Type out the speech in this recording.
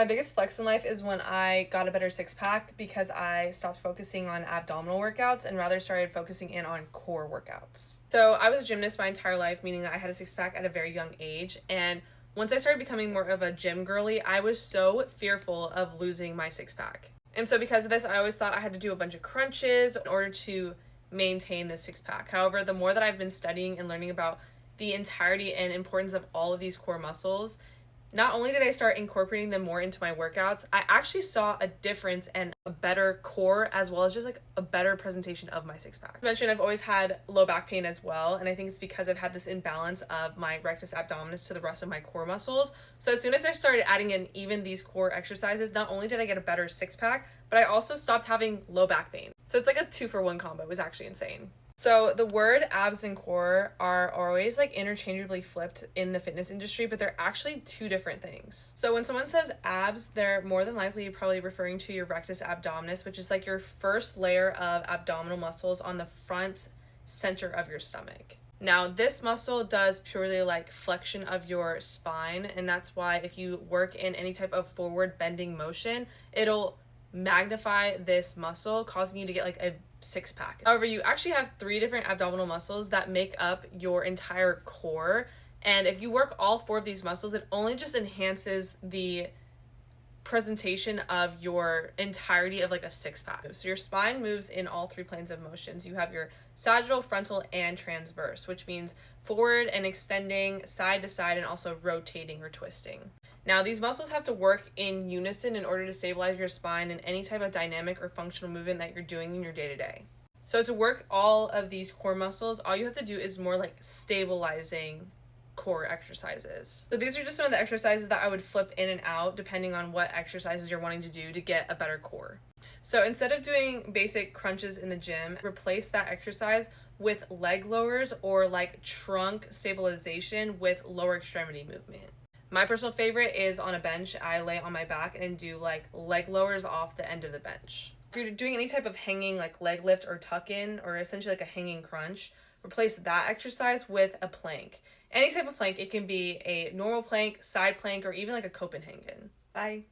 My biggest flex in life is when I got a better six pack because I stopped focusing on abdominal workouts and rather started focusing in on core workouts. So I was a gymnast my entire life, meaning that I had a six pack at a very young age. And once I started becoming more of a gym girly, I was so fearful of losing my six pack. And so because of this, I always thought I had to do a bunch of crunches in order to maintain this six pack. However, the more that I've been studying and learning about the entirety and importance of all of these core muscles, not only did I start incorporating them more into my workouts, I actually saw a difference and a better core as well as just like a better presentation of my six pack. As mentioned, I've always had low back pain as well, and I think it's because I've had this imbalance of my rectus abdominis to the rest of my core muscles. So as soon as I started adding in even these core exercises, not only did I get a better six pack, but I also stopped having low back pain. So it's like a 2-for-1 combo. It was actually insane. So the word abs and core are always like interchangeably flipped in the fitness industry, but they're actually two different things. So when someone says abs, they're more than likely probably referring to your rectus abdominis, which is like your first layer of abdominal muscles on the front center of your stomach. Now, this muscle does purely like flexion of your spine, and that's why if you work in any type of forward bending motion, it'll magnify this muscle, causing you to get like a six pack. However, you actually have 3 different abdominal muscles that make up your entire core, and if you work all 4 of these muscles, it only just enhances the presentation of your entirety of like a six pack. So your spine moves in all 3 planes of motions. You have your sagittal, frontal, and transverse, which means forward and extending, side to side, and also rotating or twisting. Now, these muscles have to work in unison in order to stabilize your spine in any type of dynamic or functional movement that you're doing in your day-to-day. So to work all of these core muscles, all you have to do is more like stabilizing core exercises. So these are just some of the exercises that I would flip in and out depending on what exercises you're wanting to do to get a better core. So instead of doing basic crunches in the gym, replace that exercise with leg lowers or like trunk stabilization with lower extremity movement. My personal favorite is on a bench. I lay on my back and do like leg lowers off the end of the bench. If you're doing any type of hanging like leg lift or tuck in or essentially like a hanging crunch, replace that exercise with a plank. Any type of plank. It can be a normal plank, side plank, or even like a Copenhagen. Bye.